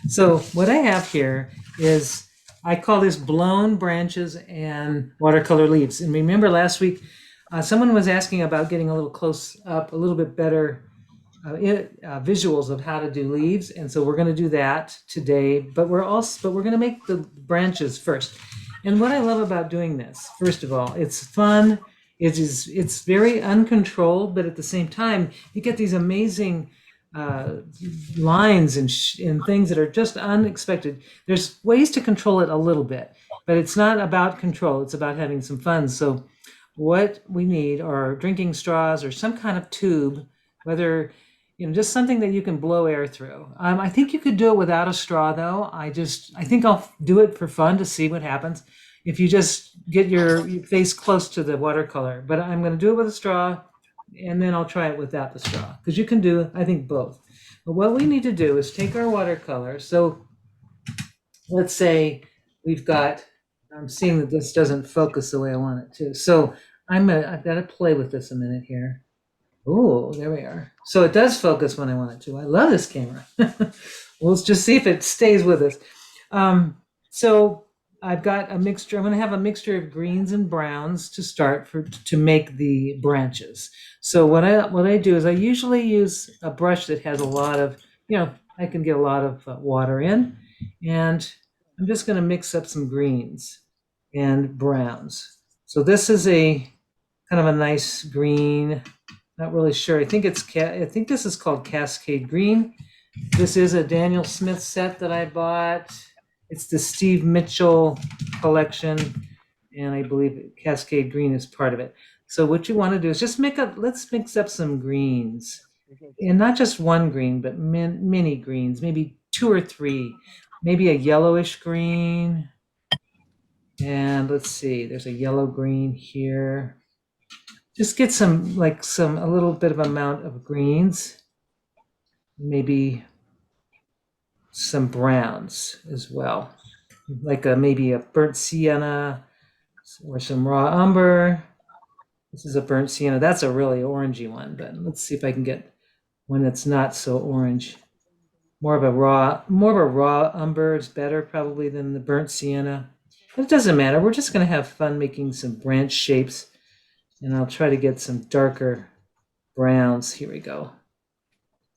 So what I have here is, I call this blown branches and watercolor leaves. And remember last week, someone was asking about getting a little close up, a little bit better visuals of how to do leaves. And so we're going to do that today, but we're going to make the branches first. And what I love about doing this, first of all, it's fun. It's very uncontrolled, but at the same time, you get these amazing uh, lines and things that are just unexpected. There's ways to control it a little bit, but it's not about control. It's about having some fun. So what we need are drinking straws or some kind of tube, whether, just something that you can blow air through. I think you could do it without a straw, though. I think I'll do it for fun to see what happens if you just get your face close to the watercolor. But I'm going to do it with a straw, and then I'll try it without the straw, because you can do, I think, both. But what we need to do is take our watercolor. So let's say we've got, I'm seeing that this doesn't focus the way I want it to. So I've got to play with this a minute here. Oh, there we are. So it does focus when I want it to. I love this camera. We'll just see if it stays with us. So I've got a mixture. I'm going to have a mixture of greens and browns to start to make the branches. So what I do is I usually use a brush that has a lot of, I can get a lot of water in, and I'm just going to mix up some greens and browns. So this is a kind of a nice green. Not really sure. I think this is called Cascade Green. This is a Daniel Smith set that I bought. It's the Steve Mitchell collection, and I believe Cascade Green is part of it. So what you want to do is just let's mix up some greens, and not just one green, but many greens, maybe two or three, maybe a yellowish green. And let's see, there's a yellow green here. Just get a little bit of amount of greens, maybe some browns as well, like maybe a burnt sienna or some raw umber. This is a burnt sienna. That's a really orangey one, but let's see if I can get one that's not so orange. More of a raw umber is better probably than the burnt sienna. But it doesn't matter. We're just going to have fun making some branch shapes, and I'll try to get some darker browns. Here we go.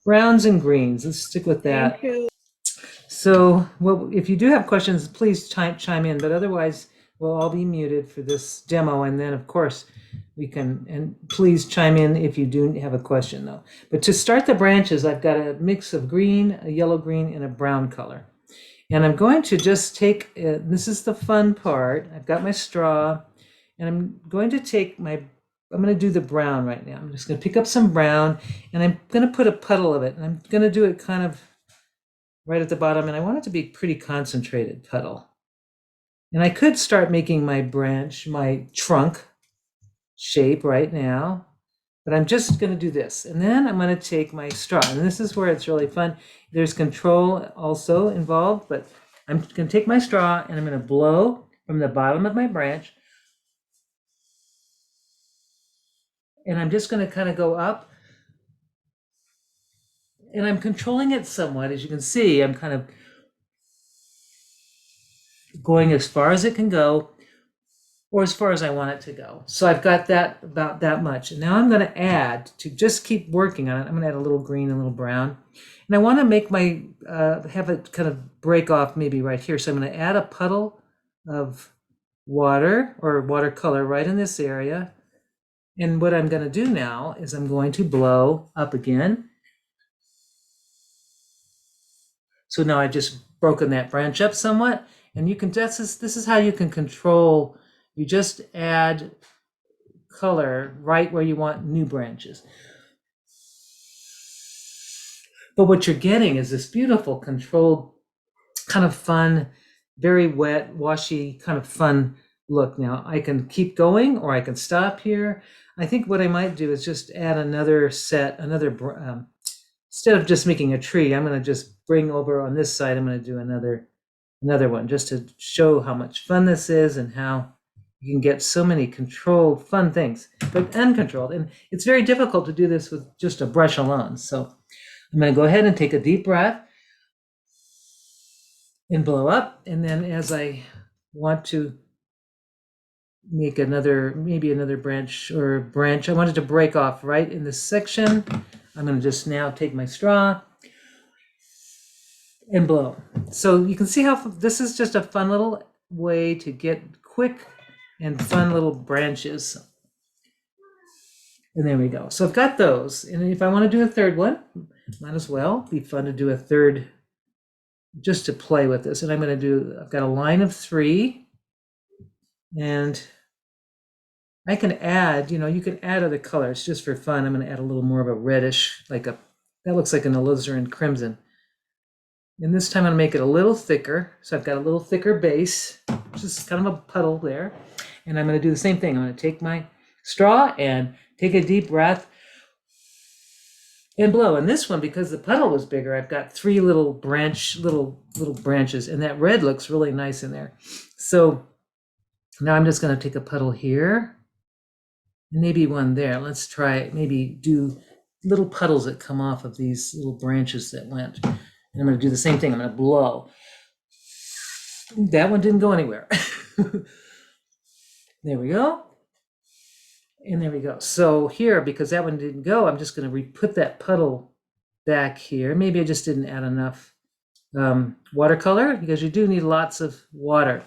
Browns and greens. Let's stick with that. So, well, if you do have questions, please chime in. But otherwise, we'll all be muted for this demo. And then, of course, we can, and please chime in if you do have a question, though. But to start the branches, I've got a mix of green, a yellow green, and a brown color. And I'm going to just take, this is the fun part. I've got my straw, and I'm going to I'm going to do the brown right now. I'm just going to pick up some brown, and I'm going to put a puddle of it. And I'm going to do it kind of right at the bottom, and I want it to be pretty concentrated puddle. And I could start making my trunk shape right now, but I'm just going to do this. And then I'm going to take my straw, and this is where it's really fun. There's control also involved, but I'm going to take my straw and I'm going to blow from the bottom of my branch. And I'm just going to kind of go up, and I'm controlling it somewhat. As you can see, I'm kind of going as far as it can go, or as far as I want it to go. So I've got that about that much. And now I'm going to add, to just keep working on it, I'm going to add a little green and a little brown. And I want to make have it kind of break off maybe right here. So I'm going to add a puddle of water or watercolor right in this area. And what I'm going to do now is I'm going to blow up again. So now I've just broken that branch up somewhat. And this is how you can control. You just add color right where you want new branches. But what you're getting is this beautiful, controlled, kind of fun, very wet, washy, kind of fun look. Now I can keep going, or I can stop here. I think what I might do is just add another set, instead of just making a tree, I'm going to just bring over on this side, I'm going to do another one, just to show how much fun this is and how you can get so many controlled, fun things, but uncontrolled. And it's very difficult to do this with just a brush alone. So I'm going to go ahead and take a deep breath. and blow up. And then as I want to make another, maybe another branch or branch, I wanted to break off right in this section. I'm going to just now take my straw and blow. So you can see how this is just a fun little way to get quick and fun little branches. And there we go. So I've got those. And if I want to do a third one, might as well be fun to do a third just to play with this. And I'm going to do, I've got a line of 3, and I can add, you can add other colors just for fun. I'm going to add a little more of a reddish, that looks like an alizarin crimson. And this time I'm going to make it a little thicker. So I've got a little thicker base, just kind of a puddle there. And I'm going to do the same thing. I'm going to take my straw and take a deep breath and blow. And this one, because the puddle was bigger, I've got 3 little branches, and that red looks really nice in there. So now I'm just going to take a puddle here, and maybe one there. Let's try maybe do little puddles that come off of these little branches that went. And I'm going to do the same thing. I'm going to blow. That one didn't go anywhere. There we go. And there we go. So here, because that one didn't go, I'm just going to put that puddle back here. Maybe I just didn't add enough watercolor, because you do need lots of water.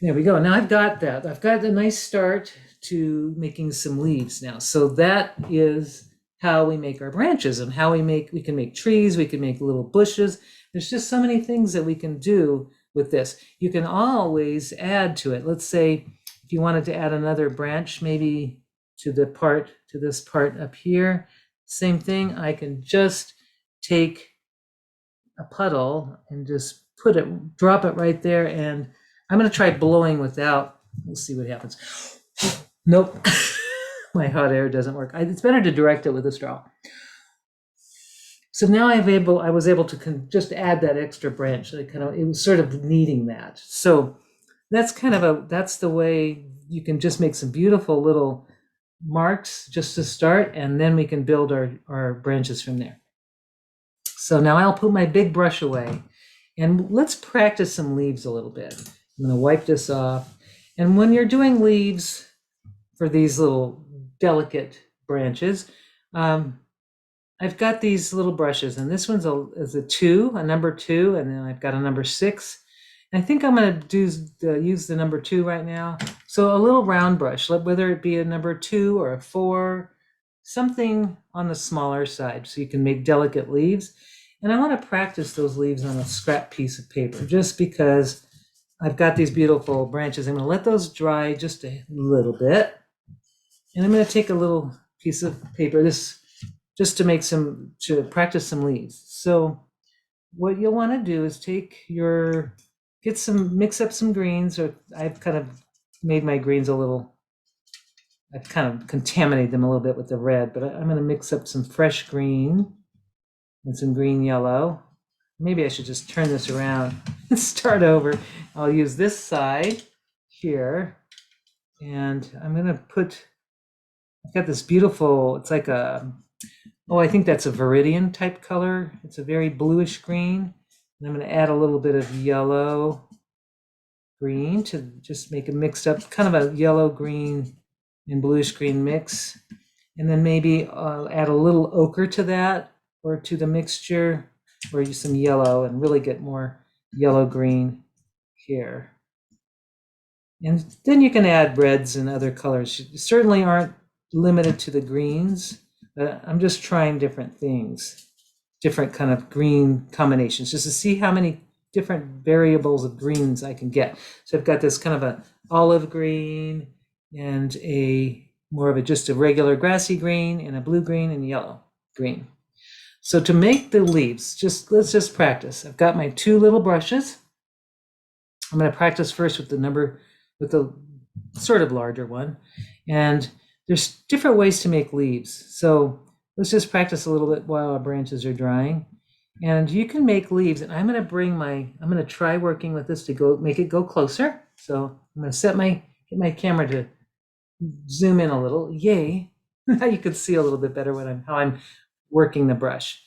There we go. Now I've got that. I've got a nice start to making some leaves now. So that is how we make our branches, and how we can make trees, we can make little bushes. There's just so many things that we can do with this. You can always add to it. Let's say if you wanted to add another branch, maybe to this part up here, same thing. I can just take a puddle and just drop it right there. And I'm going to try blowing without. We'll see what happens. Nope. My hot air doesn't work. It's better to direct it with a straw. So now I was able to just add that extra branch. It was sort of needing that. So that's that's the way you can just make some beautiful little marks just to start, and then we can build our branches from there. So now I'll put my big brush away, and let's practice some leaves a little bit. I'm going to wipe this off. And when you're doing leaves for these little delicate branches, I've got these little brushes, and this one's a number 2, and then I've got a number 6. I think I'm going to use the number 2 right now. So a little round brush, whether it be a number 2 or a 4, something on the smaller side, so you can make delicate leaves. And I want to practice those leaves on a scrap piece of paper, just because I've got these beautiful branches. I'm going to let those dry just a little bit. And I'm going to take a little piece of paper, just to practice some leaves. So what you'll want to do is mix up some greens, or I've kind of made my greens I've kind of contaminated them a little bit with the red, but I'm going to mix up some fresh green and some green yellow. Maybe I should just turn this around and start over. I'll use this side here, and I'm going to I've got this beautiful, it's like I think that's a viridian type color. It's a very bluish green. And I'm going to add a little bit of yellow green to just make a mixed up, kind of a yellow green and bluish green mix. And then maybe add a little ochre to that, or to the mixture, or use some yellow and really get more yellow green here. And then you can add reds and other colors. You certainly aren't limited to the greens. I'm just trying different things, different kind of green combinations, just to see how many different variables of greens I can get. So I've got this kind of an olive green, and just a regular grassy green, and a blue green and yellow green. So to make the leaves, let's just practice. I've got my 2 little brushes. I'm going to practice first with the sort of larger one. And there's different ways to make leaves. So let's just practice a little bit while our branches are drying. And you can make leaves, and I'm going to try working with this to make it go closer. So I'm going to get my camera to zoom in a little. Yay. Now you can see a little bit better how I'm working the brush.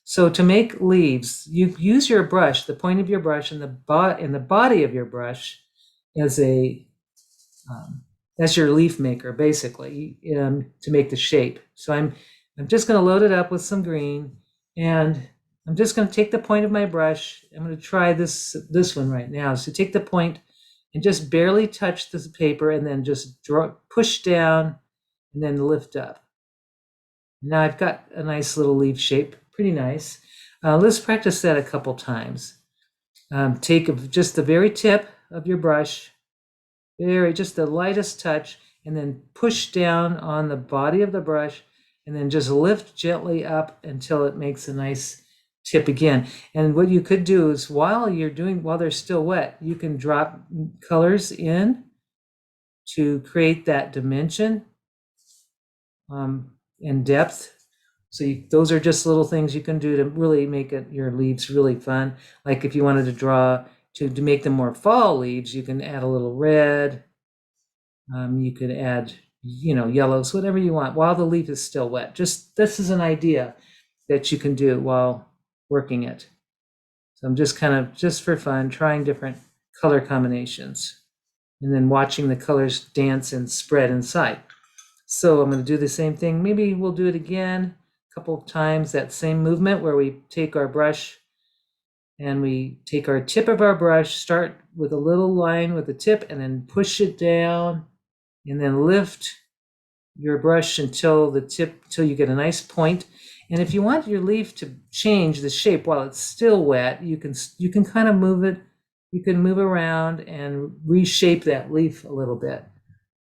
So to make leaves, you use your brush, the point of your brush, and the body of your brush as a that's your leaf maker, basically, to make the shape. So I'm just going to load it up with some green, and I'm just going to take the point of my brush. I'm going to try this one right now. So take the point and just barely touch the paper, and then just push down, and then lift up. Now I've got a nice little leaf shape, pretty nice. Let's practice that a couple times. Take just the very tip of your brush, just the lightest touch, and then push down on the body of the brush, and then just lift gently up until it makes a nice tip again. And what you could do is while they're still wet, you can drop colors in to create that dimension and depth. So those are just little things you can do to really make your leaves really fun. Like if you wanted to draw to make them more fall leaves, you can add a little red. You could add, yellows, whatever you want, while the leaf is still wet. This is an idea that you can do while working it. So I'm just just for fun, trying different color combinations and then watching the colors dance and spread inside. So I'm going to do the same thing. Maybe we'll do it again a couple of times, that same movement where we take our brush and we take our tip of our brush, start with a little line with the tip, and then push it down, and then lift your brush until you get a nice point. And if you want your leaf to change the shape while it's still wet, you can kind of move it. You can move around and reshape that leaf a little bit.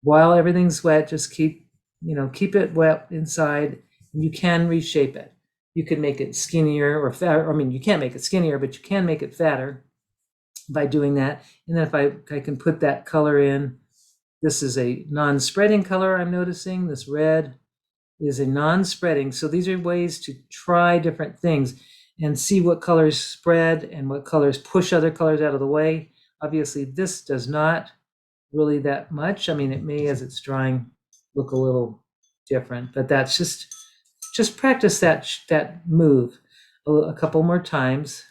While everything's wet, just keep it wet inside, and you can reshape it. You can make it skinnier or fatter. I mean, you can't make it skinnier, but you can make it fatter by doing that. And then if I can put that color in, this is a non-spreading color I'm noticing. This red is a non-spreading. So these are ways to try different things and see what colors spread and what colors push other colors out of the way. Obviously, this does not really that much. I mean, it may, as it's drying, look a little different, but that's just practice that move a couple more times.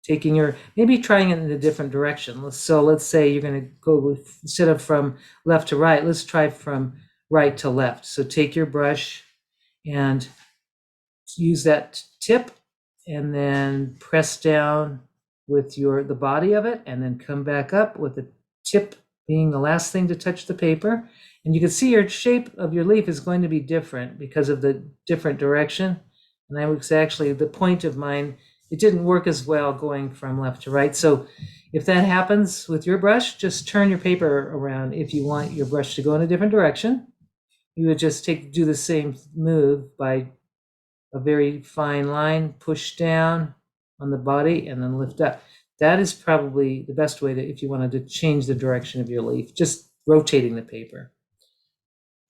Maybe trying it in a different direction. Let's say you're going to go instead of from left to right, let's try from right to left. So take your brush and use that tip, and then press down with the body of it, and then come back up with the tip being the last thing to touch the paper. And you can see your shape of your leaf is going to be different because of the different direction. And that was actually the point of mine. It didn't work as well going from left to right. So if that happens with your brush, just turn your paper around. If you want your brush to go in a different direction, you would just do the same move by a very fine line, push down on the body, and then lift up. That is probably the best way if you wanted to change the direction of your leaf, just rotating the paper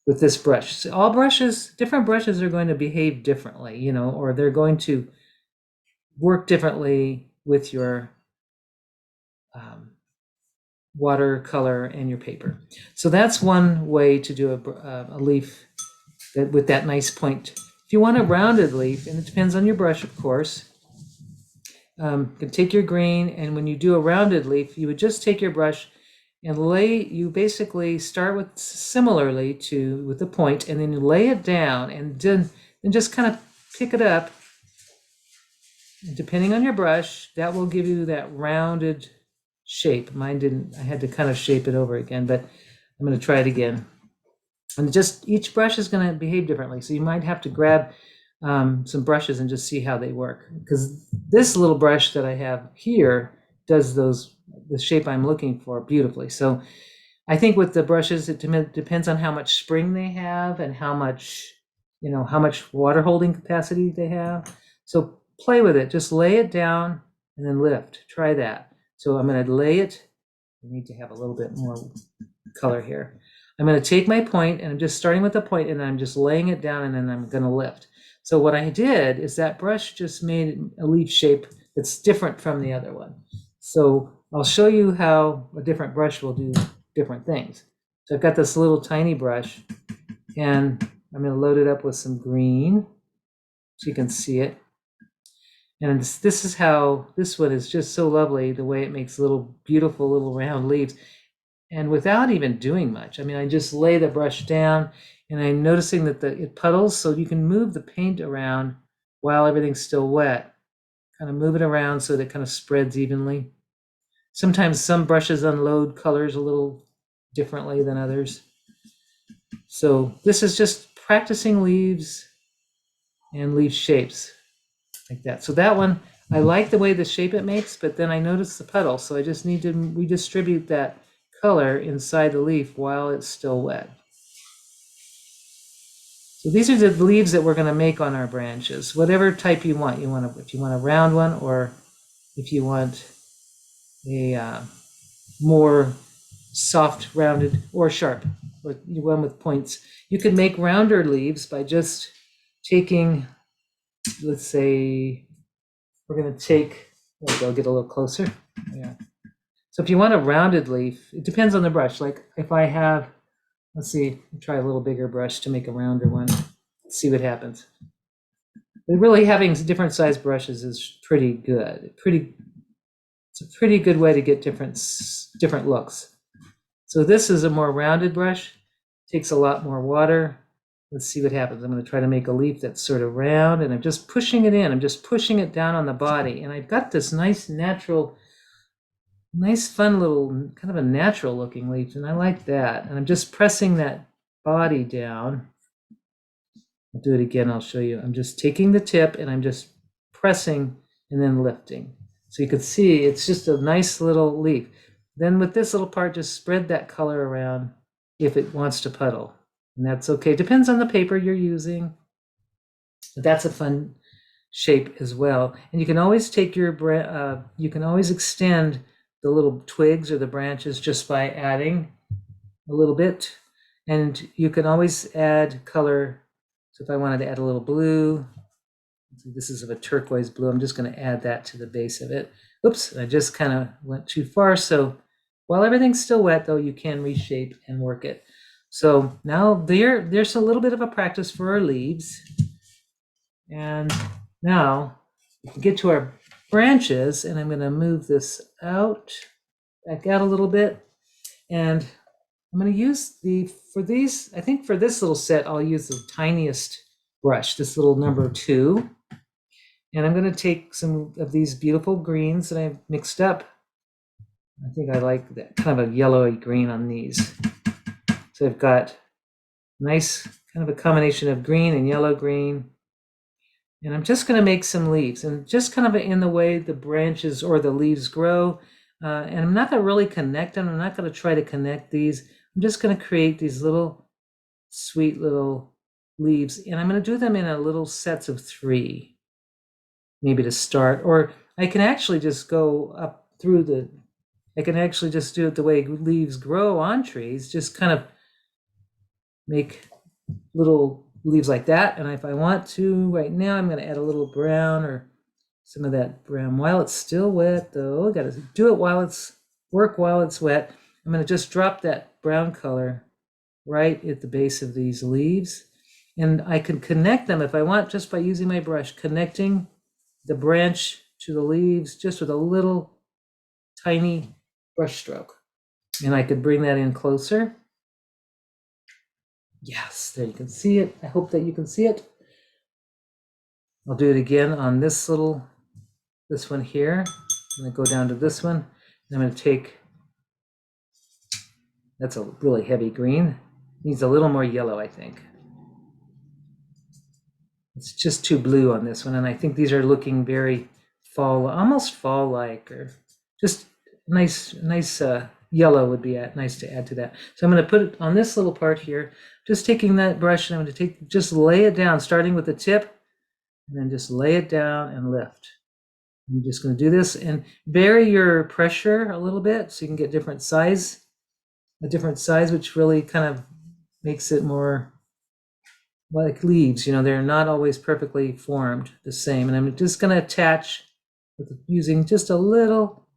with this brush. So different brushes are going to behave differently, or they're going to work differently with your watercolor and your paper. So that's one way to do a leaf with that nice point. If you want a rounded leaf, and it depends on your brush, of course, you can take your green, and when you do a rounded leaf, you would just take your brush and you basically start with similarly with the point, and then you lay it down, and then just kind of pick it up. And depending on your brush, that will give you that rounded shape. Mine didn't. I had to kind of shape it over again, but I'm going to try it again. And just each brush is going to behave differently, so you might have to grab some brushes and just see how they work, because this little brush that I have here does the shape I'm looking for beautifully. So I think with the brushes, it depends on how much spring they have and how much water holding capacity they have. So play with it, just lay it down and then lift. Try that. So I'm going to lay it. I need to have a little bit more color here. I'm going to take my point, and I'm just starting with the point, and I'm just laying it down, and then I'm going to lift. So what I did is that brush just made a leaf shape that's different from the other one. So I'll show you how a different brush will do different things. So I've got this little tiny brush, and I'm going to load it up with some green so you can see it. And this is how, this one is just so lovely, the way it makes little beautiful little round leaves. And without even doing much, I mean, I just lay the brush down and I'm noticing that it puddles, so you can move the paint around while everything's still wet. Kind of move it around so that it kind of spreads evenly. Sometimes some brushes unload colors a little differently than others. So this is just practicing leaves and leaf shapes like that. So that one, I like the way the shape it makes, but then I notice the puddle, so I just need to redistribute that color inside the leaf while it's still wet. So these are the leaves that we're going to make on our branches, whatever type you want. If you want a round one, or if you want a more soft, rounded, or sharp, or one with points. You can make rounder leaves by just taking, let's say, we're going to take, I'll get a little closer. Yeah. So if you want a rounded leaf, it depends on the brush. Like if I have, let's see, try a little bigger brush to make a rounder one. Let's see what happens. But really having different size brushes is pretty good. It's a pretty good way to get different looks. So this is a more rounded brush, takes a lot more water. Let's see what happens. I'm going to try to make a leaf that's sort of round, and I'm just pushing it in. I'm just pushing it down on the body, and I've got this nice natural, nice fun little, kind of a natural looking leaf, and I like that. And I'm just pressing that body down. I'll do it again, I'll show you. I'm just taking the tip and I'm just pressing and then lifting. So you can see it's just a nice little leaf. Then with this little part, just spread that color around if it wants to puddle. And that's okay. Depends on the paper you're using. But that's a fun shape as well. And you can always take your, you can always extend the little twigs or the branches just by adding a little bit. And you can always add color. So if I wanted to add a little blue, this is of a turquoise blue, I'm just going to add that to the base of it. Oops, I just kind of went too far. So while everything's still wet, though, you can reshape and work it. So now there's a little bit of a practice for our leaves. And now we can get to our branches, and I'm going to move this back out a little bit. And I'm going to use for these, I think for this little set, I'll use the tiniest brush, this little number 2. And I'm going to take some of these beautiful greens that I've mixed up. I think I like that kind of a yellowy green on these. So I've got nice kind of a combination of green and yellow green. And I'm just going to make some leaves, and just kind of in the way the branches or the leaves grow. And I'm not going to really connect them. I'm not going to try to connect these. I'm just going to create these little sweet little leaves, and I'm going to do them in a little sets of 3, maybe to start. Or I can actually just go up through I can actually just do it the way leaves grow on trees, just kind of make little leaves like that. And if I want to, right now, I'm going to add a little brown or some of that brown while it's still wet, though. I got to do it while it's wet. I'm going to just drop that brown color right at the base of these leaves. And I can connect them if I want, just by using my brush, connecting the branch to the leaves just with a little tiny brush stroke. And I could bring that in closer. Yes, there you can see it. I hope that you can see it. I'll do it again on this one here. I'm going to go down to this one. And I'm going to take, that's a really heavy green. Needs a little more yellow, I think. It's just too blue on this one, and I think these are looking very almost fall-like, or just nice yellow would be nice to add to that. So I'm going to put it on this little part here, just taking that brush, and I'm going to just lay it down, starting with the tip, and then just lay it down and lift. I'm just going to do this and vary your pressure a little bit so you can get a different size, which really kind of makes it more like leaves. They're not always perfectly formed the same. And I'm just going to attach using just a little,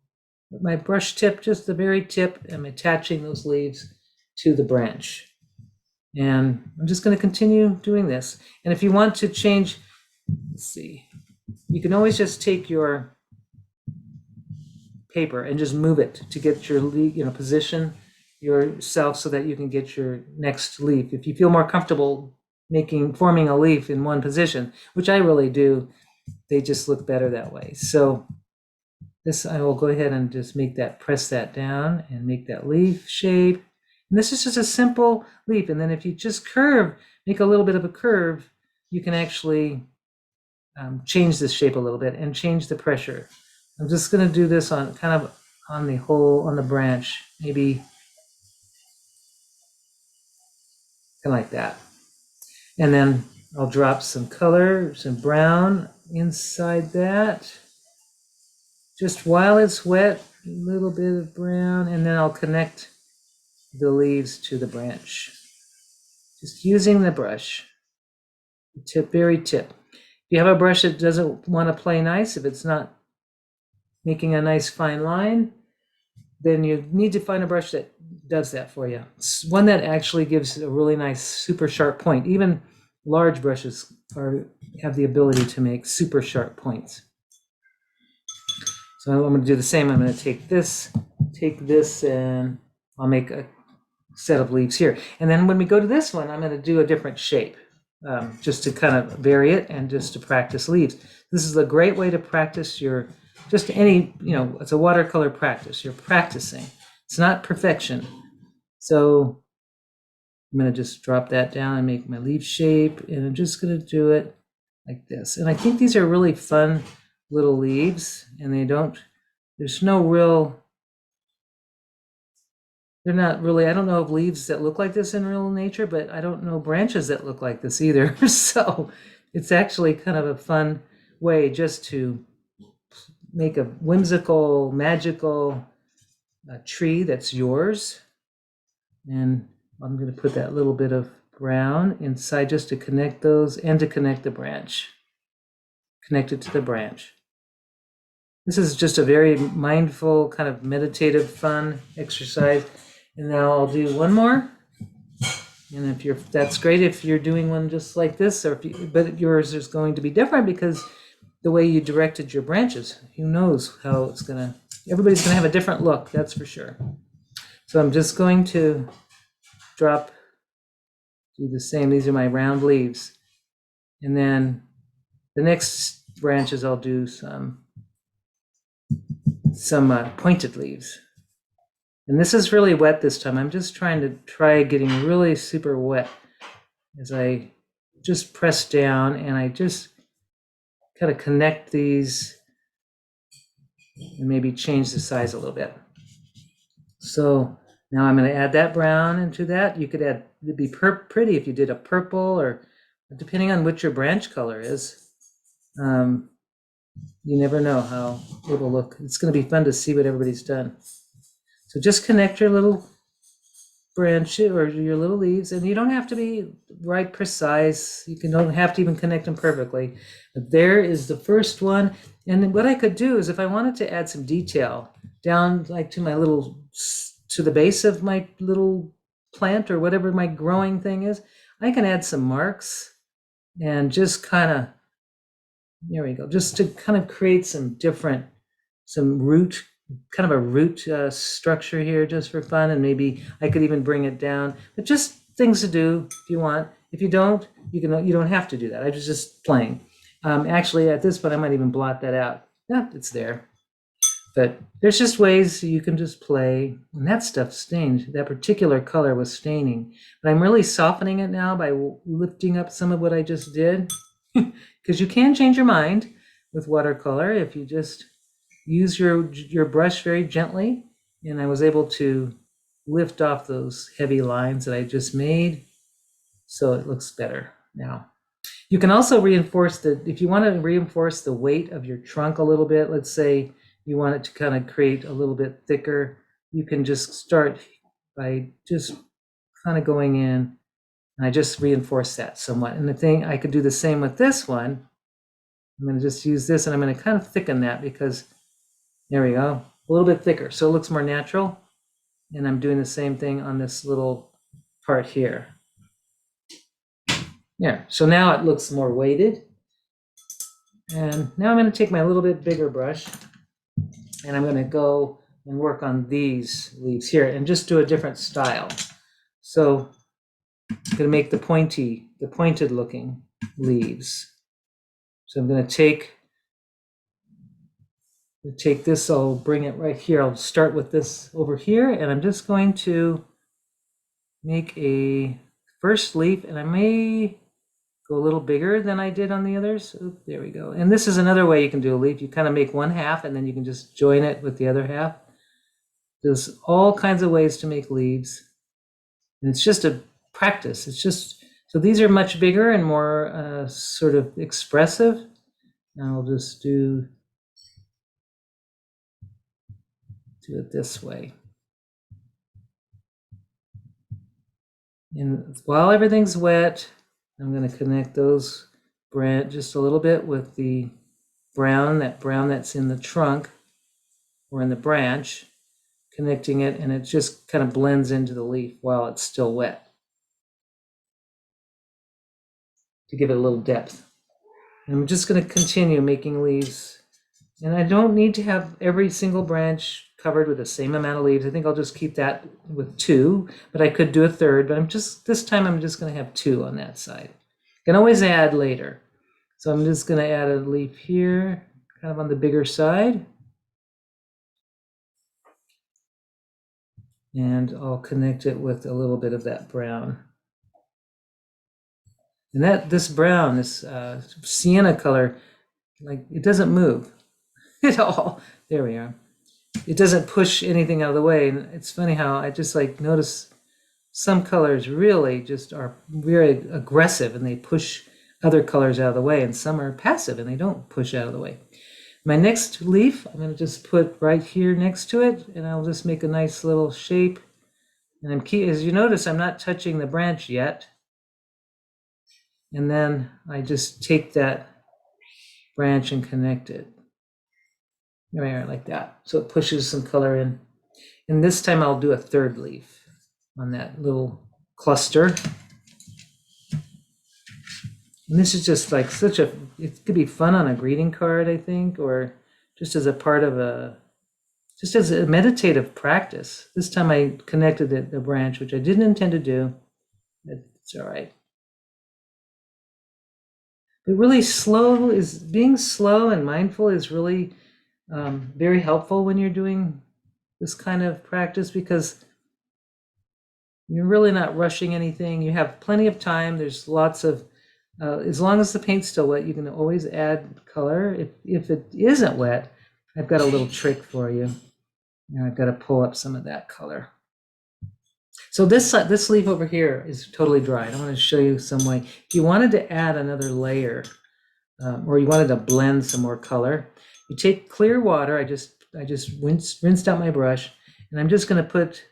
with my brush tip, just the very tip. I'm attaching those leaves to the branch. And I'm just going to continue doing this. And if you want to change, let's see, you can always just take your paper and just move it to get your leaf, position yourself so that you can get your next leaf. If you feel more comfortable forming a leaf in one position, which I really do, they just look better that way. So this, I will go ahead and just press that down and make that leaf shape. And this is just a simple leaf. And then if you just make a little bit of a curve, you can actually change this shape a little bit and change the pressure. I'm just going to do this on the branch, maybe kind of like that. And then I'll drop some color, some brown inside that. Just while it's wet, a little bit of brown, and then I'll connect the leaves to the branch. Just using the brush, very tip. If you have a brush that doesn't want to play nice, if it's not making a nice fine line, then you need to find a brush that does that for you. It's one that actually gives a really nice, super sharp point. Even large brushes have the ability to make super sharp points. So I'm going to do the same. I'm going to take this, and I'll make a set of leaves here. And then when we go to this one, I'm going to do a different shape, just to kind of vary it and just to practice leaves. This is a great way to practice it's a watercolor practice. You're practicing. It's not perfection. So I'm going to just drop that down and make my leaf shape. And I'm just going to do it like this. And I think these are really fun little leaves, and there's no real, they're not really, I don't know of leaves that look like this in real nature, but I don't know branches that look like this either. So it's actually kind of a fun way just to make a whimsical, magical tree that's yours. And I'm going to put that little bit of brown inside just to connect those and to connect the branch. Connect it to the branch. This is just a very mindful, kind of meditative, fun exercise. And now I'll do one more. And that's great if you're doing one just like this, but yours is going to be different because the way you directed your branches, who knows how everybody's going to have a different look, that's for sure. So I'm just going to do the same. These are my round leaves. And then the next branches, I'll do some pointed leaves. And this is really wet this time. I'm just trying getting really super wet as I just press down and I just kind of connect these and maybe change the size a little bit. So now I'm going to add that brown into that. You could it'd be pretty if you did a purple, or depending on what your branch color is. You never know how it will look. It's going to be fun to see what everybody's done. So just connect your little branch or your little leaves, and you don't have to be right precise. Don't have to even connect them perfectly. But there is the first one. And what I could do is, if I wanted to add some detail down like to the base of my little plant or whatever my growing thing is, I can add some marks and just kind of, there we go, just to kind of create some root, kind of a root structure here just for fun. And maybe I could even bring it down, but just things to do if you want. If you don't, you don't have to do that. I was just playing. Actually, at this point, I might even blot that out. Yeah, it's there. But there's just ways you can just play. And that stuff stained. That particular color was staining. But I'm really softening it now by lifting up some of what I just did. Because you can change your mind with watercolor if you just use your brush very gently. And I was able to lift off those heavy lines that I just made, so it looks better now. You can also if you want to reinforce the weight of your trunk a little bit, let's say you want it to kind of create a little bit thicker, you can just start by just kind of going in, and I just reinforce that somewhat. And I could do the same with this one. I'm going to just use this, and I'm going to kind of thicken that because, there we go, a little bit thicker, so it looks more natural. And I'm doing the same thing on this little part here. Yeah, so now it looks more weighted. And now I'm going to take my little bit bigger brush and I'm going to go and work on these leaves here and just do a different style. So I'm going to make the pointed looking leaves. So I'm going to take this, I'll bring it right here. I'll start with this over here, and I'm just going to make a first leaf, and I may go a little bigger than I did on the others. Oop, there we go. And this is another way you can do a leaf. You kind of make one half, and then you can just join it with the other half. There's all kinds of ways to make leaves, and it's just a practice. It's just, so these are much bigger and more sort of expressive. Now I'll just do it this way. And while everything's wet, I'm going to connect those just a little bit with the brown that's in the trunk or in the branch, connecting it, and it just kind of blends into the leaf while it's still wet to give it a little depth. And I'm just going to continue making leaves, and I don't need to have every single branch covered with the same amount of leaves. I think I'll just keep that with 2, but I could do a third, but this time I'm just going to have 2 on that side. I can always add later. So I'm just going to add a leaf here, kind of on the bigger side. And I'll connect it with a little bit of that brown. And this brown, this sienna color, like, it doesn't move at all. There we are. It doesn't push anything out of the way. And it's funny how I just like notice some colors really just are very aggressive and they push other colors out of the way, and some are passive and they don't push out of the way. My next leaf, I'm going to just put right here next to it, and I'll just make a nice little shape. And as you notice, I'm not touching the branch yet. And then I just take that branch and connect it. There we are, like that. So it pushes some color in. And this time I'll do a third leaf on that little cluster. And this is just like it could be fun on a greeting card, I think, or just as a part of just as a meditative practice. This time I connected the branch, which I didn't intend to do. It's all right. But really being slow and mindful is really very helpful when you're doing this kind of practice, because you're really not rushing anything. You have plenty of time. There's lots of, as long as the paint's still wet, you can always add color. If it isn't wet, I've got a little trick for you. Now I've got to pull up some of that color. So this leaf over here is totally dry. I want to show you some way. If you wanted to add another layer, or you wanted to blend some more color, you take clear water. I just rinsed out my brush, and I'm just going to put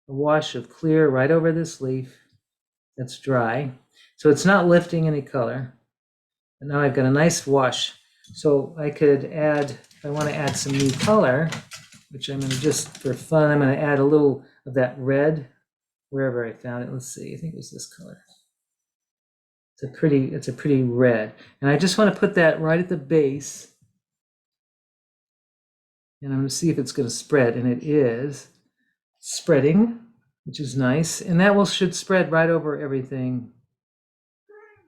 a wash of clear right over this leaf that's dry. So it's not lifting any color. And now I've got a nice wash. So I could add, if I want to add some new color, which I'm going to just for fun, I'm going to add a little of that red wherever I found it. Let's see, I think it was this color. It's a pretty red. And I just want to put that right at the base. And I'm going to see if it's going to spread. And it is spreading, which is nice. And that should spread right over everything.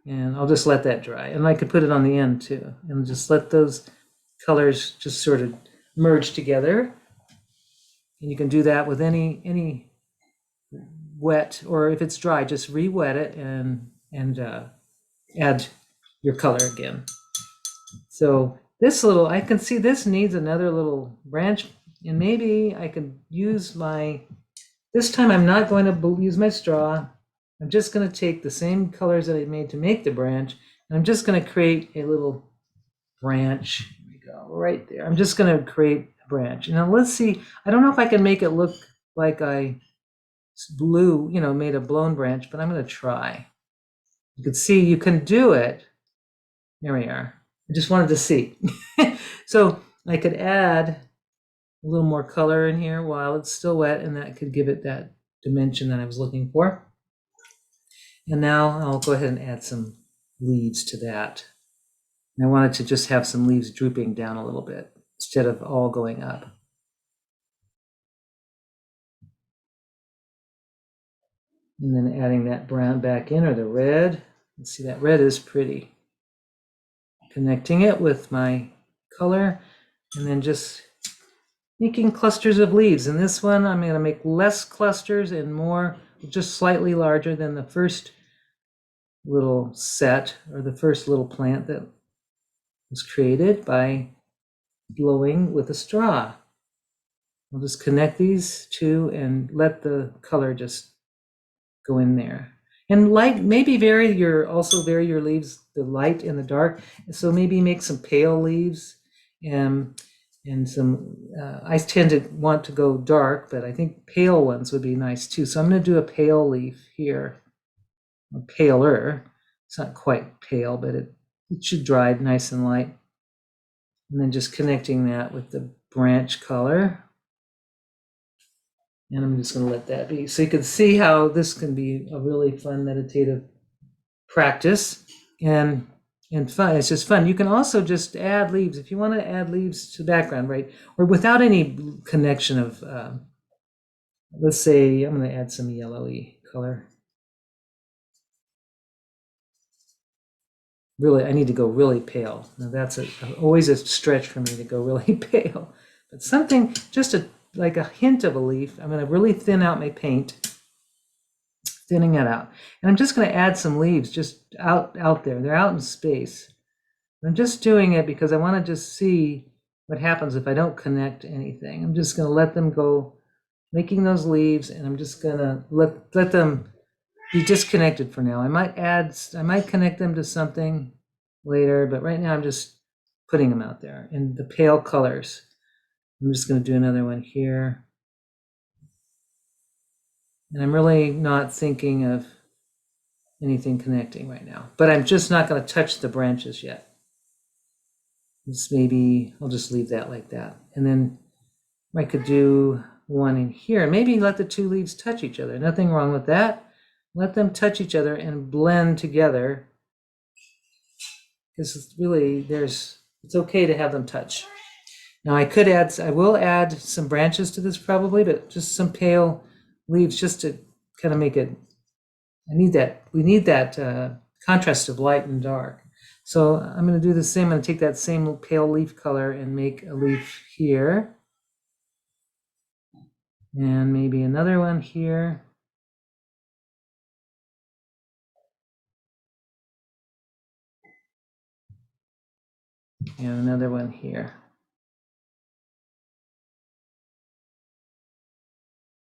And I'll just let that dry. And I could put it on the end too. And just let those colors just sort of merge together. And you can do that with any wet, or if it's dry, just re-wet it and add your color again. So I can see this needs another little branch, and maybe I could use this time I'm not going to use my straw. I'm just going to take the same colors that I made to make the branch, and I'm just going to create a little branch. Here we go, right there. I'm just going to create a branch. Now let's see, I don't know if I can make it look like I made a blown branch, but I'm going to try. You can see you can do it. There we are. I just wanted to see. So I could add a little more color in here while it's still wet, and that could give it that dimension that I was looking for. And now I'll go ahead and add some leaves to that. And I wanted to just have some leaves drooping down a little bit instead of all going up. And then adding that brown back in, or the red. Let's see, that red is pretty. Connecting it with my color, and then just making clusters of leaves. In this one, I'm going to make less clusters and more, just slightly larger than the first little set, or the first little plant that was created by blowing with a straw. I'll just connect these two and let the color just go in there. And light, maybe also vary your leaves, the light and the dark. So maybe make some pale leaves and some, I tend to want to go dark, but I think pale ones would be nice too. So I'm going to do a pale leaf here, paler. It's not quite pale, but it should dry nice and light. And then just connecting that with the branch color. And I'm just going to let that be. So you can see how this can be a really fun meditative practice and fun. It's just fun. You can also just add leaves if you want to add leaves to the background, right? Or without any connection of, let's say I'm going to add some yellowy color. Really, I need to go really pale. Now that's always a stretch for me to go really pale. But something, just like a hint of a leaf. I'm going to really thin out my paint, thinning that out. And I'm just going to add some leaves just out there. They're out in space. I'm just doing it because I want to just see what happens if I don't connect anything. I'm just going to let them go, making those leaves, and I'm just going to let them be disconnected for now. I might connect them to something later, but right now I'm just putting them out there in the pale colors. I'm just going to do another one here. And I'm really not thinking of anything connecting right now, but I'm just not going to touch the branches yet. Maybe I'll just leave that like that. And then I could do one in here and maybe let the two leaves touch each other. Nothing wrong with that. Let them touch each other and blend together. Because really, it's okay to have them touch. Now I will add some branches to this probably, but just some pale leaves just to kind of make it, we need that contrast of light and dark. So I'm going to do the same. I'm going to take that same pale leaf color and make a leaf here. And maybe another one here. And another one here.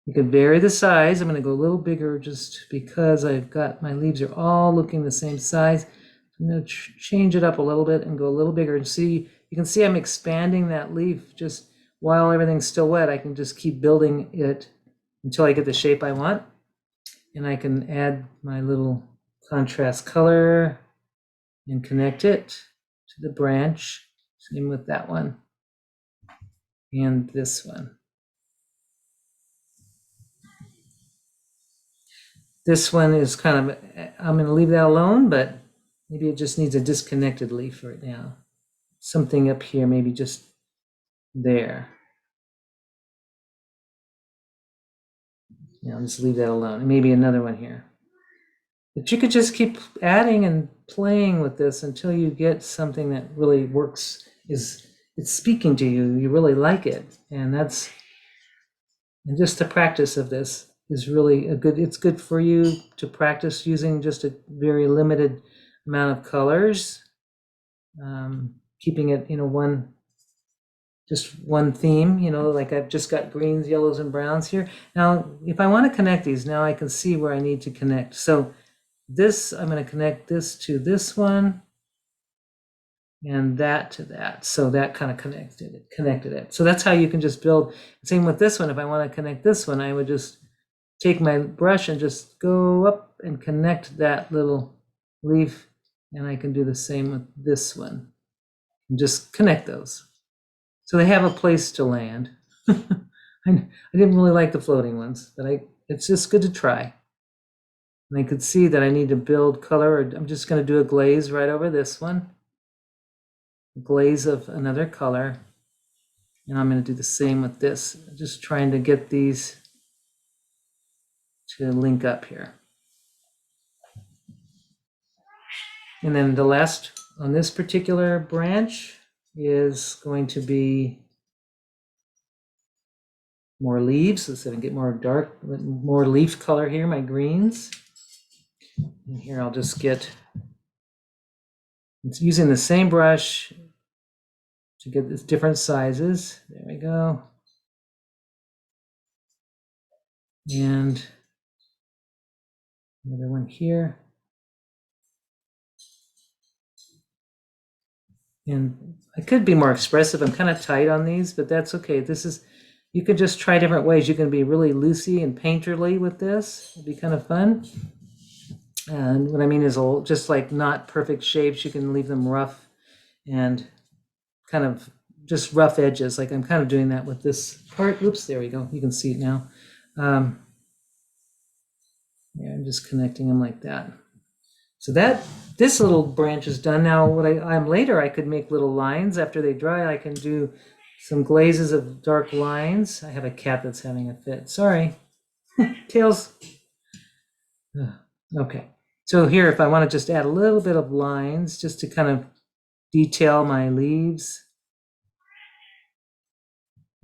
You could vary the size. I'm going to go a little bigger just because I've got my leaves are all looking the same size. I'm going to change it up a little bit and go a little bigger and see. You can see I'm expanding that leaf just while everything's still wet. I can just keep building it until I get the shape I want. And I can add my little contrast color and connect it to the branch. Same with that one and this one. This one is kind of, I'm going to leave that alone, but maybe it just needs a disconnected leaf right now. Something up here, maybe just there. I'll just leave that alone. And maybe another one here. But you could just keep adding and playing with this until you get something that really works, it's speaking to you, you really like it. And just the practice of this is really it's good for you to practice using just a very limited amount of colors, keeping it, just one theme, like I've just got greens, yellows, and browns here. Now, if I want to connect these, now I can see where I need to connect. So this, I'm going to connect this to this one and that to that. So that kind of connected it. So that's how you can just build. Same with this one. If I want to connect this one, I would just take my brush and just go up and connect that little leaf. And I can do the same with this one and just connect those. So they have a place to land. I didn't really like the floating ones, but it's just good to try. And I could see that I need to build color. I'm just going to do a glaze right over this one. glaze of another color. And I'm going to do the same with this. Just trying to get these to link up here. And then the last on this particular branch is going to be more leaves. Let's see if I can get more leaf color here, my greens. And here I'll just get, it's using the same brush to get this different sizes. There we go. And another one here. And I could be more expressive. I'm kind of tight on these, but that's okay. This is, you could just try different ways. You can be really loosey and painterly with this. It'd be kind of fun. And what I mean is just like not perfect shapes. You can leave them rough and kind of just rough edges. Like I'm kind of doing that with this part. Oops, there we go. You can see it now. Yeah, I'm just connecting them like that. So this little branch is done. Now what I'm later, I could make little lines after they dry. I can do some glazes of dark lines. I have a cat that's having a fit. Sorry. Tails. Okay. So here, if I want to just add a little bit of lines just to kind of detail my leaves,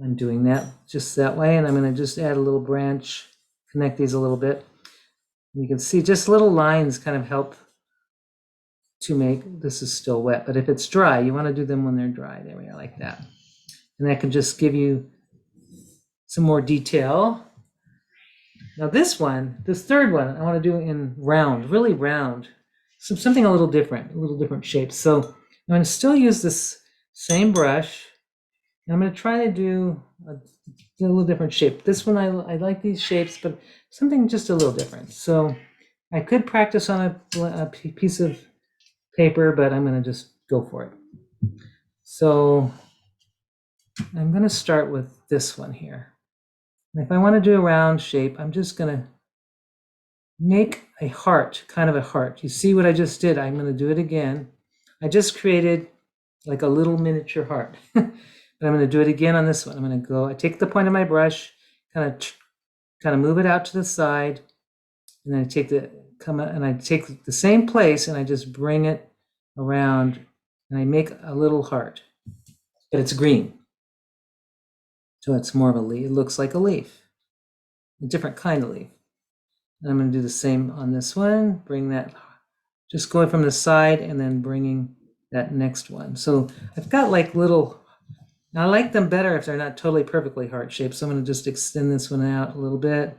I'm doing that just that way. And I'm going to just add a little branch, connect these a little bit. You can see just little lines kind of help to make, this is still wet, but if it's dry, you want to do them when they're dry. There we are, like that. And that can just give you some more detail. Now this third one, I want to do in round, really round. So something a little different shape. So I'm going to still use this same brush. And I'm going to try to do a little different shape. This one, I like these shapes, but something just a little different. So I could practice on a piece of paper, but I'm going to just go for it. So I'm going to start with this one here. And if I want to do a round shape, I'm just going to make a heart, kind of a heart. You see what I just did? I'm going to do it again. I just created like a little miniature heart. But I'm going to do it again on this one. I'm going to go, I take the point of my brush, kind of move it out to the side, and then I take the same place and I just bring it around and I make a little heart, but it's green. So it's more of a leaf. It looks like a leaf, a different kind of leaf. And I'm going to do the same on this one, bring that, just going from the side and then bringing that next one. So I've got like little, I like them better if they're not totally perfectly heart shaped. So I'm going to just extend this one out a little bit.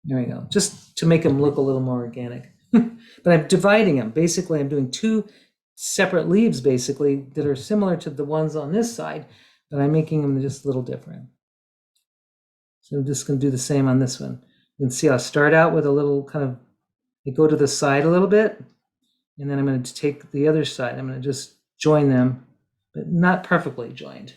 There we go, just to make them look a little more organic. But I'm dividing them. Basically, I'm doing two separate leaves, basically, that are similar to the ones on this side, but I'm making them just a little different. So I'm just going to do the same on this one. You can see I'll start out with a little kind of, I go to the side a little bit, and then I'm going to take the other side. I'm going to just join them, but not perfectly joined.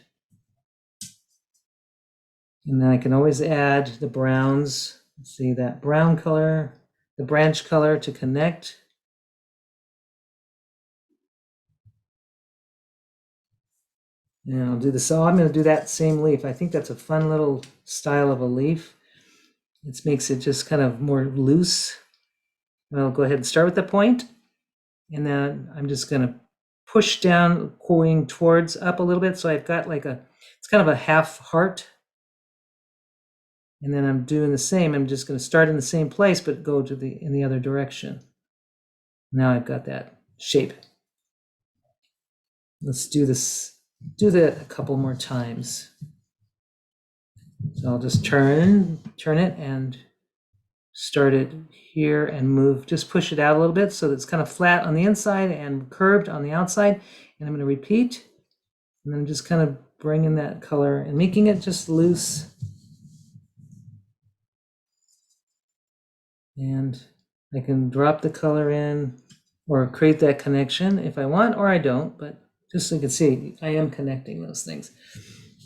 And then I can always add the browns. See that brown color, the branch color to connect. And I'll do this. So I'm going to do that same leaf. I think that's a fun little style of a leaf. It makes it just kind of more loose. And I'll go ahead and start with the point. And then I'm just going to push down, going towards up a little bit. So I've got like it's kind of a half heart. And then I'm doing the same. I'm just going to start in the same place, but go to in the other direction. Now I've got that shape. Let's do this. Do that a couple more times. So I'll just turn it and start it here and move. Just push it out a little bit so that it's kind of flat on the inside and curved on the outside. And I'm going to repeat. And then just kind of bringing that color and making it just loose. And I can drop the color in or create that connection if I want, or I don't, but just so you can see, I am connecting those things.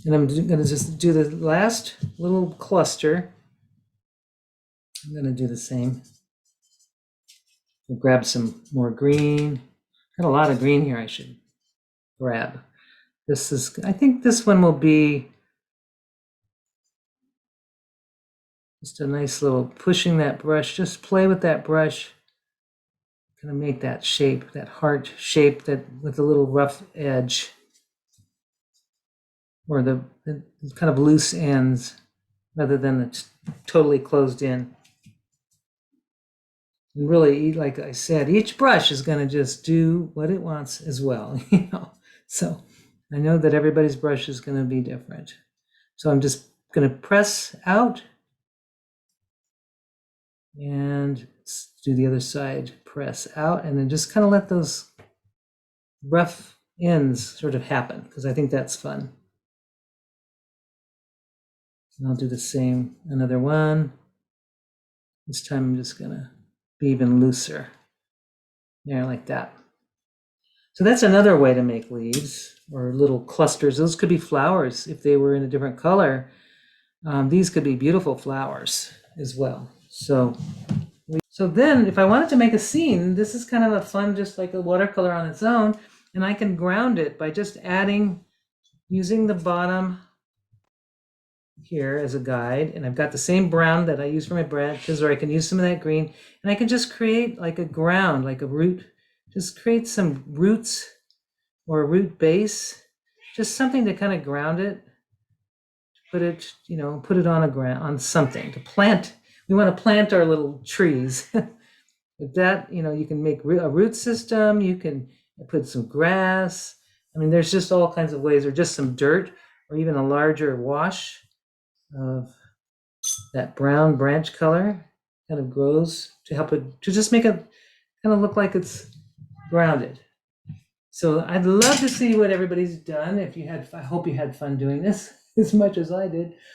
And I'm going to just do the last little cluster. I'm going to do the same. I'll grab some more green. Got a lot of green here. I should grab. I think this one will be just a nice little pushing that brush. Just play with that brush. Kind of make that shape, that heart shape that with a little rough edge. Or the kind of loose ends rather than it's totally closed in. And really, like I said, each brush is going to just do what it wants as well, So I know that everybody's brush is going to be different. So I'm just going to press out and do the other side, press out, and then just kind of let those rough ends sort of happen, because I think that's fun. And I'll do the same, another one. This time I'm just going to be even looser. There, like that. So that's another way to make leaves or little clusters. Those could be flowers if they were in a different color. These could be beautiful flowers as well. So then if I wanted to make a scene, this is kind of a fun, just like a watercolor on its own, and I can ground it by just using the bottom here as a guide, and I've got the same brown that I use for my branches, or I can use some of that green, and I can just create like a ground, like a root, just create some roots or a root base, just something to kind of ground it, put it on something to plant. We want to plant our little trees. With that, you can make a root system, you can put some grass. I mean, there's just all kinds of ways, or just some dirt, or even a larger wash of that brown branch color kind of grows to help it to just make it kind of look like it's grounded. So I'd love to see what everybody's done. I hope you had fun doing this as much as I did.